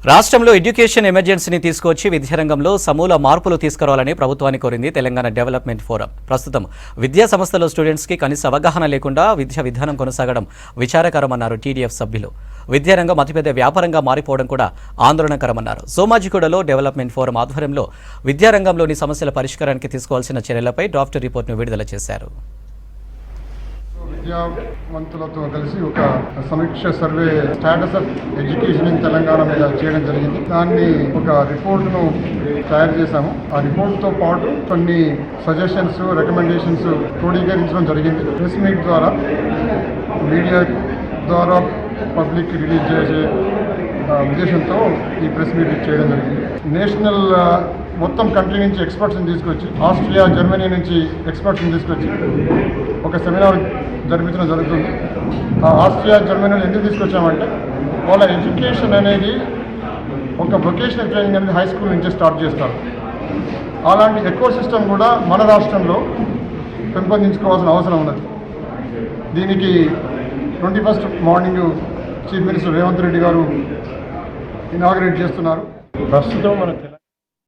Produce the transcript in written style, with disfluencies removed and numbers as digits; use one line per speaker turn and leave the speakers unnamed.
రాష్ట్రంలో ఎడ్యుకేషన్ ఎమర్జెన్సీని తీసుకొచ్చి విద్యారంగంలో సమూల మార్పులు తీసుకురావాలని ప్రభుత్వాన్ని కోరింది తెలంగాణ డెవలప్మెంట్ ఫోరం. ప్రస్తుతం విద్యా సంస్థల స్టూడెంట్స్కి కనీస అవగాహన లేకుండా విద్యా విధానం కొనసాగడం విచారకరమన్నారు టీడీఎఫ్ సభ్యులు. విద్యారంగం అతిపెద్ద వ్యాపారంగా మారిపోవడం కూడా ఆందోళనకరమన్నారు. సోమాజిగూడలో డెవలప్మెంట్ ఫోరం ఆధ్వర్యంలో విద్యారంగంలోని సమస్యల పరిష్కారానికి తీసుకోవాల్సిన చర్యలపై డ్రాఫ్ట్ రిపోర్ట్ను విడుదల చేశారు.
విద్యావంతులతో కలిసి ఒక సమీక్ష survey status of education in Telangana మీద చేయడం జరిగింది. దాన్ని ఒక రిపోర్ట్ను తయారు చేశాము. ఆ రిపోర్ట్తో పాటు కొన్ని సజెషన్స్, రికమెండేషన్స్ క్రోడీకరించడం జరిగింది. ప్రెస్ మీట్ ద్వారా, మీడియా ద్వారా పబ్లిక్ రిలీజ్ చేసే ఉద్దేశంతో ఈ ప్రెస్ మీట్ చేయడం జరిగింది. నేషనల్ మొత్తం కంట్రీ నుంచి ఎక్స్పర్ట్స్ని తీసుకొచ్చి, ఆస్ట్రియా, జర్మనీ నుంచి ఎక్స్పర్ట్స్ని తీసుకొచ్చి ఒక సెమినార్ జరిపించడం జరుగుతుంది. ఆ ఆస్ట్రియా, జర్మనీలో ఎందుకు తీసుకొచ్చామంటే వాళ్ళ ఎడ్యుకేషన్ అనేది ఒక వొకేషనల్ ట్రైనింగ్ అనేది హై స్కూల్ నుంచే స్టార్ట్ చేస్తారు. అలాంటి ఎకో సిస్టమ్ కూడా మన రాష్ట్రంలో పెంపొందించుకోవాల్సిన అవసరం ఉన్నది. దీనికి 21st morning chief minister Revanth Reddy గారు ఇనాగరేట్ చేస్తున్నారు.
ప్రస్తుతం మన